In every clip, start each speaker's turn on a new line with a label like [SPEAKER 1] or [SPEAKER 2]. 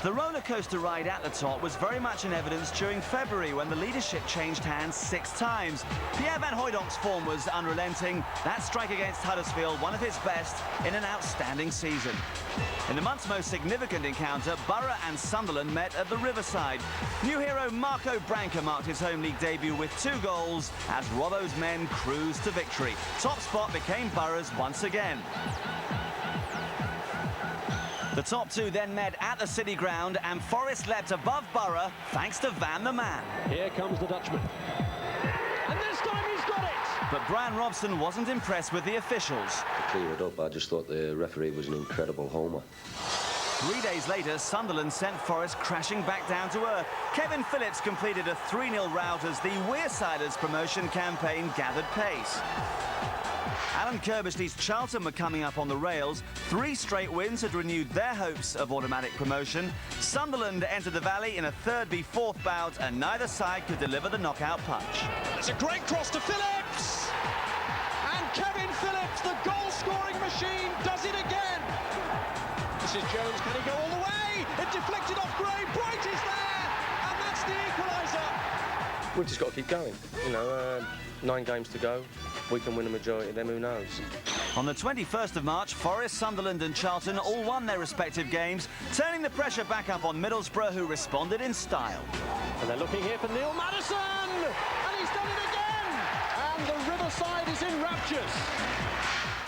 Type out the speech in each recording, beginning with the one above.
[SPEAKER 1] The rollercoaster ride at the top was very much in evidence during February when the leadership changed hands 6 times. Pierre van Hooydonk's form was unrelenting. That strike against Huddersfield, one of his best in an outstanding season. In the month's most significant encounter, Borough and Sunderland met at the Riverside. New hero Marco Branca marked his home league debut with 2 goals as Robbo's men cruised to victory. Top spot became Borough's once again. The top 2 then met at the City Ground, and Forest leapt above Borough thanks to Van the Man.
[SPEAKER 2] Here comes the Dutchman. And this time he's got it!
[SPEAKER 1] But Brian Robson wasn't impressed with the officials.
[SPEAKER 3] To clear it up, I just thought the referee was an incredible homer.
[SPEAKER 1] 3 days later, Sunderland sent Forest crashing back down to earth. Kevin Phillips completed a 3-0 rout as the Wearsiders promotion campaign gathered pace. Alan Kirbishley's Charlton were coming up on the rails. 3 straight wins had renewed their hopes of automatic promotion. Sunderland entered the Valley in a 3rd v 4th bout, and neither side could deliver the knockout punch.
[SPEAKER 2] It's a great cross to Phillips! And Kevin Phillips, the goal-scoring machine, does it again! This is Jones, can he go all the way? It deflected off Gray, Bright is there! And that's the equaliser!
[SPEAKER 4] We've just got to keep going. You know, 9 games to go. We can win a majority of them, who knows?
[SPEAKER 1] On the 21st of March, Forest, Sunderland and Charlton all won their respective games, turning the pressure back up on Middlesbrough, who responded in style.
[SPEAKER 2] And they're looking here for Neil Maddison! And he's done it again! And the Riverside is in raptures.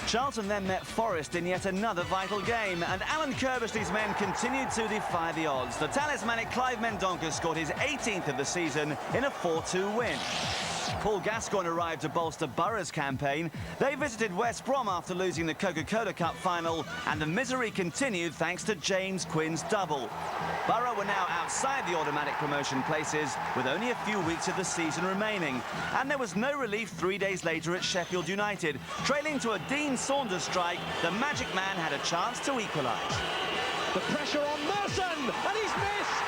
[SPEAKER 1] Charlton then met Forest in yet another vital game, and Alan Kirbishley's men continued to defy the odds. The talismanic Clive Mendonca scored his 18th of the season in a 4-2 win. Paul Gascoigne arrived to bolster Borough's campaign. They visited West Brom after losing the Coca-Cola Cup final, and the misery continued thanks to James Quinn's double. Borough were now outside the automatic promotion places with only a few weeks of the season remaining. And there was no relief 3 days later at Sheffield United. Trailing to a Dean Saunders strike, the Magic Man had a chance to equalise.
[SPEAKER 2] The pressure on Merson, and he's missed!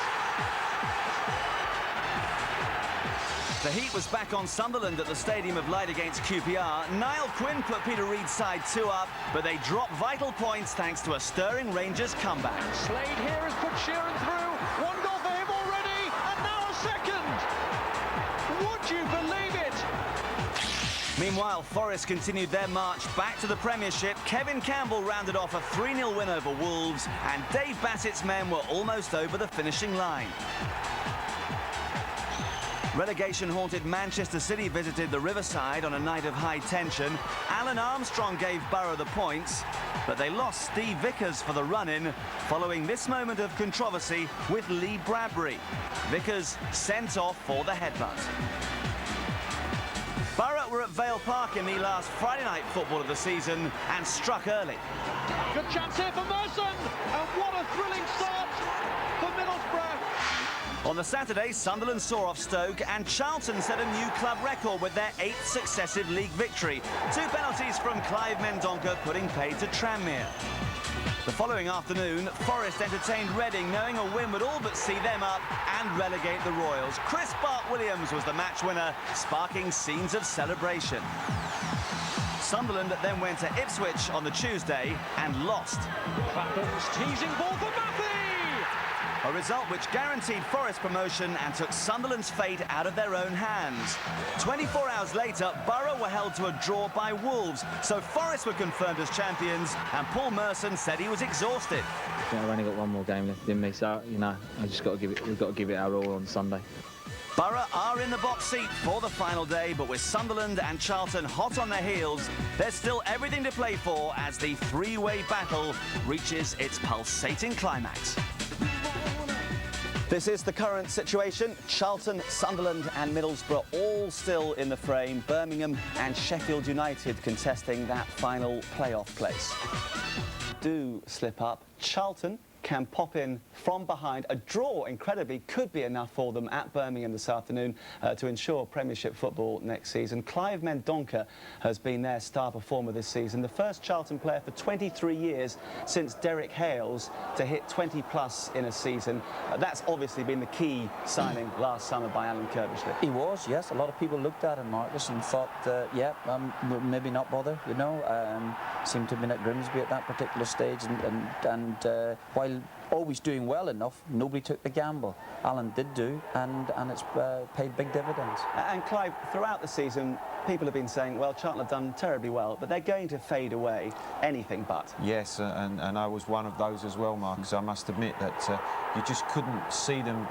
[SPEAKER 1] The heat was back on Sunderland at the Stadium of Light against QPR. Niall Quinn put Peter Reid's side 2 up, but they dropped vital points thanks to a stirring Rangers comeback.
[SPEAKER 2] Slade here has put Sheeran through. 1 goal for him already, and now a second. Would you believe it?
[SPEAKER 1] Meanwhile, Forest continued their march back to the Premiership. Kevin Campbell rounded off a 3-0 win over Wolves, and Dave Bassett's men were almost over the finishing line. Relegation-haunted Manchester City visited the Riverside on a night of high tension. Alan Armstrong gave Borough the points, but they lost Steve Vickers for the run-in following this moment of controversy with Lee Bradbury. Vickers sent off for the headbutt. Borough were at Vale Park in the last Friday night football of the season and struck early.
[SPEAKER 2] Good chance here for Merson, and what a thrilling start for Middlesbrough.
[SPEAKER 1] On the Saturday, Sunderland saw off Stoke, and Charlton set a new club record with their 8th successive league victory. 2 penalties from Clive Mendonca putting paid to Tranmere. The following afternoon, Forest entertained Reading, knowing a win would all but see them up and relegate the Royals. Chris Bart-Williams was the match winner, sparking scenes of celebration. Sunderland then went to Ipswich on the Tuesday and lost.
[SPEAKER 2] Clapham's teasing ball for Maffey!
[SPEAKER 1] A result which guaranteed Forest promotion and took Sunderland's fate out of their own hands. 24 hours later, Borough were held to a draw by Wolves, so Forest were confirmed as champions, and Paul Merson said he was exhausted.
[SPEAKER 5] Yeah, I've only got 1 more game left in me, so you know, we've got to give it our all on Sunday.
[SPEAKER 1] Borough are in the box seat for the final day, but with Sunderland and Charlton hot on their heels, there's still everything to play for as the 3-way battle reaches its pulsating climax. This is the current situation. Charlton, Sunderland and Middlesbrough all still in the frame. Birmingham and Sheffield United contesting that final playoff place. Do slip up. Charlton can pop in from behind. A draw, incredibly, could be enough for them at Birmingham this afternoon to ensure Premiership football next season. Clive Mendonca has been their star performer this season, the first Charlton player for 23 years since Derek Hales to hit 20+ in a season. That's obviously been the key signing last summer by Alan Kirbishley.
[SPEAKER 6] He was, yes. A lot of people looked at him, Marcus, and thought, maybe not bother, you know. Seemed to have been at Grimsby at that particular stage, and why while always doing well enough, nobody took the gamble. Alan did do, and it's paid big dividends.
[SPEAKER 1] And Clive, throughout the season, people have been saying, well, Charlton have done terribly well, but they're going to fade away, anything but.
[SPEAKER 7] Yes, and I was one of those as well, Marcus. I must admit that you just couldn't see them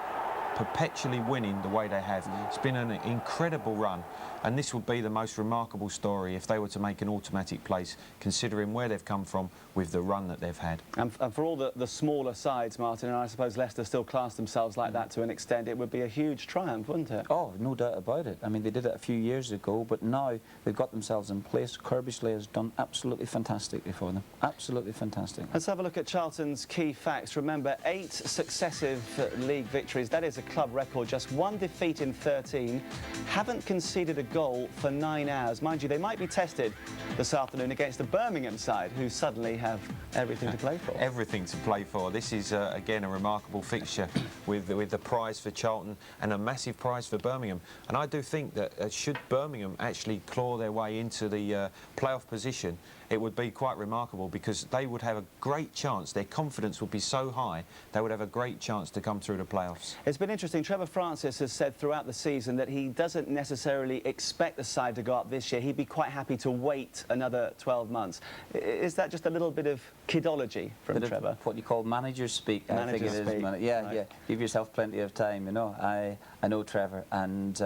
[SPEAKER 7] perpetually winning the way they have. It's been an incredible run, and this would be the most remarkable story if they were to make an automatic place, considering where they've come from with the run that they've had.
[SPEAKER 1] And for all the smaller sides, Martin, and I suppose Leicester still class themselves like that to an extent, it would be a huge triumph, wouldn't it?
[SPEAKER 6] Oh, no doubt about it. I mean, they did it a few years ago, but now they've got themselves in place. Kirbysley has done absolutely fantastically for them. Absolutely fantastic.
[SPEAKER 1] Let's have a look at Charlton's key facts. Remember, 8 successive league victories. That is a club record. Just 1 defeat in 13. Haven't conceded a goal for 9 hours. Mind you, they might be tested this afternoon against the Birmingham side, who suddenly have everything to play for.
[SPEAKER 7] Everything to play for. This is, again, a remarkable fixture with the prize for Charlton and a massive prize for Birmingham. And I do think that should Birmingham actually claw their way into the playoff position, it would be quite remarkable, because they would have a great chance. Their confidence would be so high, they would have a great chance to come through the playoffs.
[SPEAKER 1] It's been interesting. Trevor Francis has said throughout the season that he doesn't necessarily expect the side to go up this year. He'd be quite happy to wait another 12 months. Is that just a little bit of kidology from Trevor?
[SPEAKER 6] What you call manager speak, I think it is. Yeah,
[SPEAKER 1] right.
[SPEAKER 6] Yeah. Give yourself plenty of time, you know. I know Trevor, and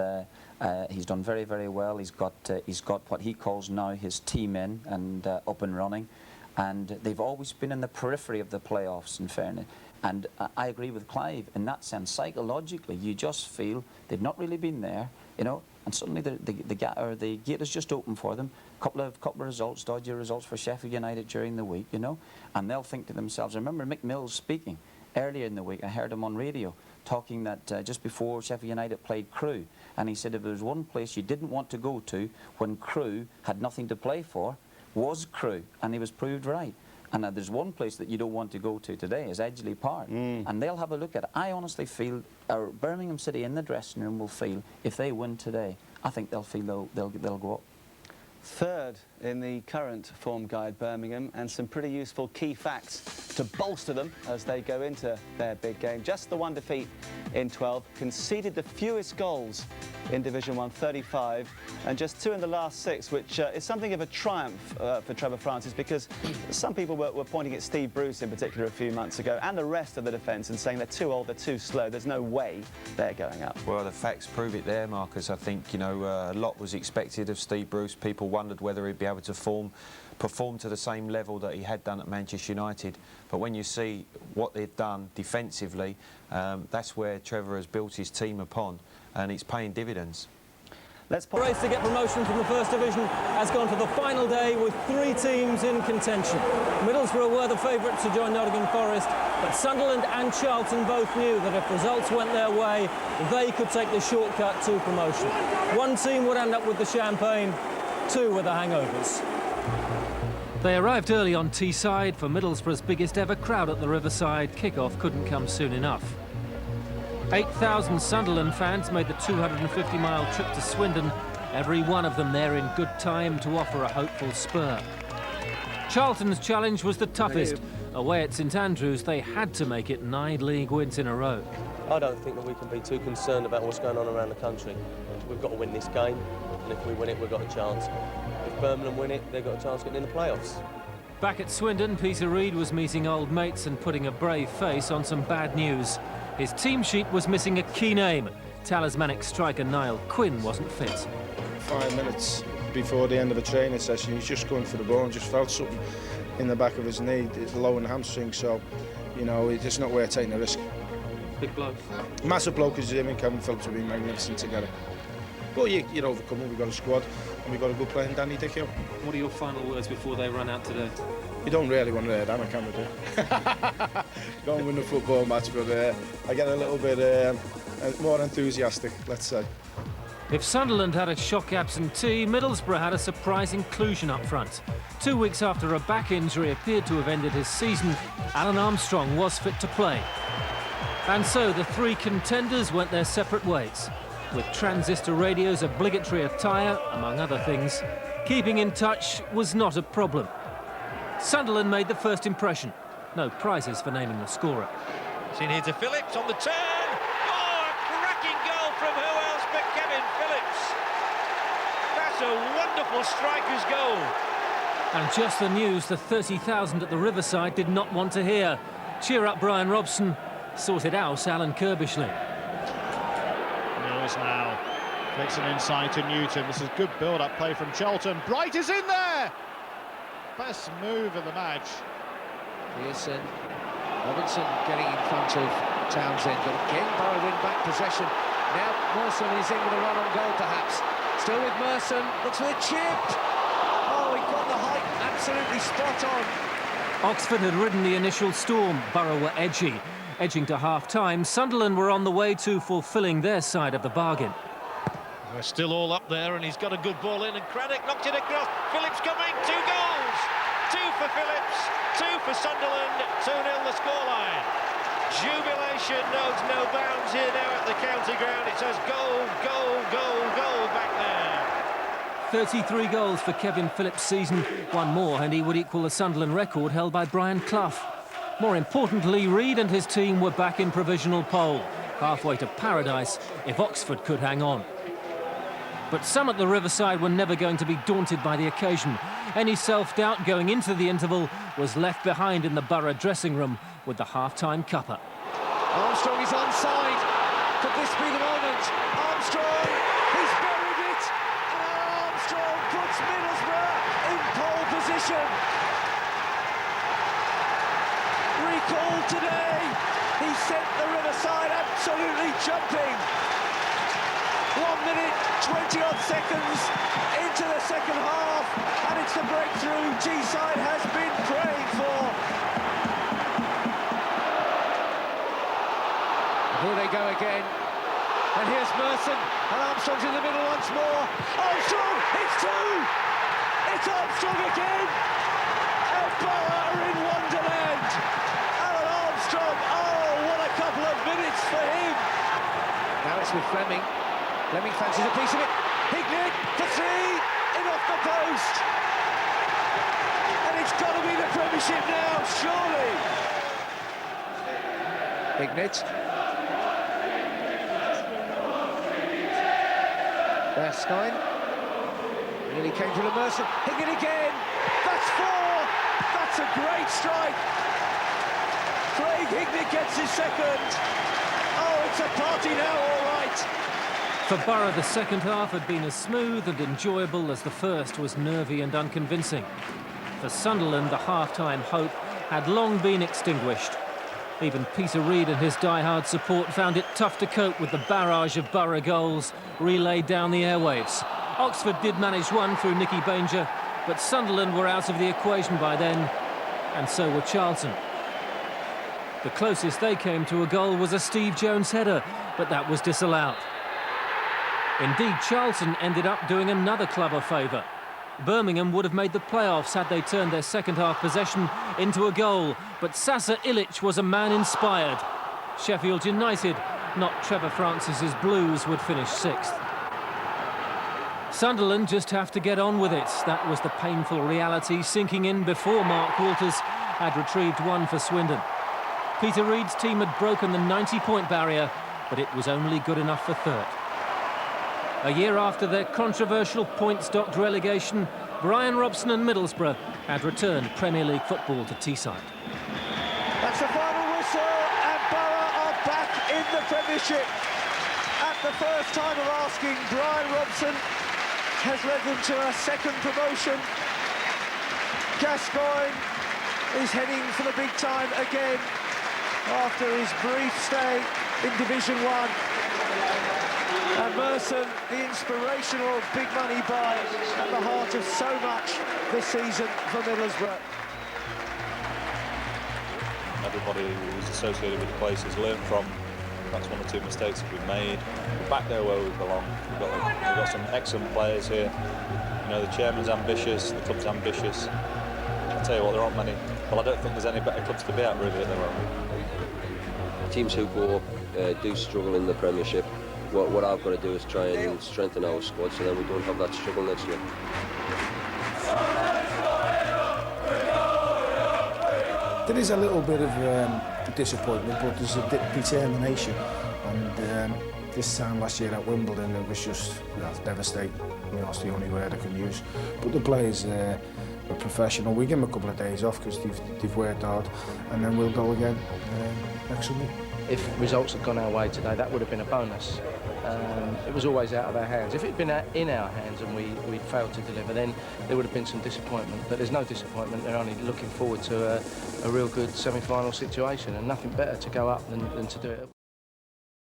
[SPEAKER 6] he's done very, very well. He's got what he calls now his team in and up and running, and they've always been in the periphery of the playoffs, in fairness. And I agree with Clive in that sense. Psychologically, you just feel they've not really been there, you know. And suddenly the gate is just open for them. Couple of results, dodgy results for Sheffield United during the week, you know. And they'll think to themselves. I remember Mick Mills speaking earlier in the week. I heard him on radio talking that just before Sheffield United played Crewe, and he said if there was one place you didn't want to go to when Crewe had nothing to play for, was Crewe, and he was proved right. And there's one place that you don't want to go to today is Edgeley Park, and they'll have a look at it. I honestly feel Birmingham City in the dressing room will feel if they win today, I think they'll feel they'll go up.
[SPEAKER 1] Third in the current form guide, Birmingham, and some pretty useful key facts to bolster them as they go into their big game. Just the 1 defeat in 12, conceded the fewest goals in Division 1, 35, and just 2 in the last 6, which is something of a triumph for Trevor Francis, because some people were pointing at Steve Bruce in particular a few months ago, and the rest of the defence, and saying they're too old, they're too slow, there's no way they're going up.
[SPEAKER 7] Well, the facts prove it there, Marcus. I think, you know, a lot was expected of Steve Bruce. People wondered whether he'd be able to perform to the same level that he had done at Manchester United. But when you see what they've done defensively, that's where Trevor has built his team upon, and it's paying dividends.
[SPEAKER 8] The race to get promotion from the First Division has gone to the final day with 3 teams in contention. Middlesbrough were the favourites to join Nottingham Forest, but Sunderland and Charlton both knew that if results went their way, they could take the shortcut to promotion. One team would end up with the champagne, 2 with the hangovers.
[SPEAKER 9] They arrived early on Teesside for Middlesbrough's biggest ever crowd at the Riverside. Kick-off couldn't come soon enough. 8,000 Sunderland fans made the 250-mile trip to Swindon, every one of them there in good time to offer a hopeful spur. Charlton's challenge was the toughest. Away at St Andrews, they had to make it 9 league wins in a row.
[SPEAKER 4] I don't think that we can be too concerned about what's going on around the country. We've got to win this game, and if we win it, we've got a chance. If Birmingham win it, they've got a chance of getting in the playoffs.
[SPEAKER 9] Back at Swindon, Peter Reid was meeting old mates and putting a brave face on some bad news. His team sheet was missing a key name. Talismanic striker Niall Quinn wasn't fit.
[SPEAKER 10] 5 minutes before the end of the training session, he's just going for the ball and just felt something in the back of his knee. It's low in the hamstring, so, you know, it's just not worth taking the risk.
[SPEAKER 9] Big bloke.
[SPEAKER 10] Massive bloke as him and Kevin Phillips have been magnificent together. But you're overcoming. We've got a squad and we've got a good player in Danny Dickill.
[SPEAKER 9] What are your final words before they run out today?
[SPEAKER 10] You don't really want to hear that on camera, do you? Go and win the football match, but I get a little bit more enthusiastic, let's say.
[SPEAKER 9] If Sunderland had a shock absentee, Middlesbrough had a surprise inclusion up front. 2 weeks after a back injury appeared to have ended his season, Alan Armstrong was fit to play. And so the 3 contenders went their separate ways. With transistor radio's obligatory attire, among other things, keeping in touch was not a problem. Sunderland made the first impression. No prizes for naming the scorer.
[SPEAKER 2] Seen here to Phillips on the turn. Oh, a cracking goal from who else but Kevin Phillips. That's a wonderful striker's goal.
[SPEAKER 9] And just the news the 30,000 at the Riverside did not want to hear. Cheer up, Brian Robson. Sorted out Alan Kirbishley.
[SPEAKER 11] Mills now flicks it inside to Newton. This is good build-up play from Charlton. Bright is in there! Best move of the match.
[SPEAKER 2] Pearson, Robinson getting in front of Townsend, but again Borough win back possession. Now Merson is in with a run on goal perhaps. Still with Merson, looks for the chip. Oh, he got the height absolutely spot on.
[SPEAKER 9] Oxford had ridden the initial storm. Borough were edging to half-time. Sunderland were on the way to fulfilling their side of the bargain.
[SPEAKER 2] They're still all up there, and he's got a good ball in, and Craddock knocked it across. Phillips coming, 2 goals! 2 for Phillips, 2 for Sunderland, 2-0 the scoreline. Jubilation knows no bounds here now at the county ground. It says goal, goal, goal, goal back there.
[SPEAKER 9] 33 goals for Kevin Phillips' season. One more and he would equal the Sunderland record held by Brian Clough. More importantly, Reid and his team were back in provisional pole, halfway to paradise if Oxford could hang on. But some at the Riverside were never going to be daunted by the occasion. Any self-doubt going into the interval was left behind in the Borough dressing room with the half-time cuppa.
[SPEAKER 2] Armstrong is onside. Could this be the moment? Armstrong, he's buried it. And Armstrong puts Middlesbrough in pole position. Recalled today, he sent the Riverside absolutely jumping. 1 minute, 20-odd seconds into the second half, and it's the breakthrough Teesside has been praying for. Here they go again, and here's Merson, and Armstrong's in the middle once more. Armstrong, it's 2! It's Armstrong again, and Borough are in Wonderland. Alan Armstrong, oh, what a couple of minutes for him. Now it's with Fleming. Fleming fancies a piece of it. Hignett for 3, in off the post. And it's got to be the Premiership now, surely. Hignett. Erskine. Nearly came to the Merson. Hignett again. That's 4. That's a great strike. Craig Hignett gets his second. Oh, it's a party now, all right.
[SPEAKER 9] For Borough, the second half had been as smooth and enjoyable as the first was nervy and unconvincing. For Sunderland, the half-time hope had long been extinguished. Even Peter Reid and his die-hard support found it tough to cope with the barrage of Borough goals relayed down the airwaves. Oxford did manage one through Nicky Banger, but Sunderland were out of the equation by then, and so were Charlton. The closest they came to a goal was a Steve Jones header, but that was disallowed. Indeed, Charlton ended up doing another club a favour. Birmingham would have made the playoffs had they turned their second-half possession into a goal, but Sasa Ilic was a man inspired. Sheffield United, not Trevor Francis's Blues, would finish 6th. Sunderland just have to get on with it. That was the painful reality sinking in before Mark Walters had retrieved one for Swindon. Peter Reid's team had broken the 90-point barrier, but it was only good enough for 3rd. A year after their controversial points-docked relegation, Brian Robson and Middlesbrough had returned Premier League football to Teesside.
[SPEAKER 2] That's the final whistle, and Borough are back in the Premiership. At the first time of asking, Brian Robson has led them to a 2nd promotion. Gascoigne is heading for the big time again after his brief stay in Division 1. And Merson, the inspirational big money buy at the heart of so much this season for Middlesbrough.
[SPEAKER 12] Everybody who's associated with the place has learned from perhaps 1 or 2 mistakes that we've made. We're back there where we belong. We've got some excellent players here. You know, the chairman's ambitious, the club's ambitious. I'll tell you what, there aren't many. Well, I don't think there's any better clubs to be at really at the moment.
[SPEAKER 3] Teams who go up do struggle in the Premiership. What I've got to do is try and strengthen our squad so then we don't have that struggle next year.
[SPEAKER 10] there is a little bit of disappointment, but there's a determination. And this time last year at Wimbledon, it was just devastating. You know, that's the only word I can use. But the players are professional. We give them a couple of days off because they've worked hard, and then we'll go again next Sunday.
[SPEAKER 13] If results had gone our way today, that would have been a bonus. It was always out of our hands. If it had been in our hands and we'd failed to deliver, then there would have been some disappointment. But there's no disappointment. They're only looking forward to a real good semi-final situation, and nothing better to go up than to do it.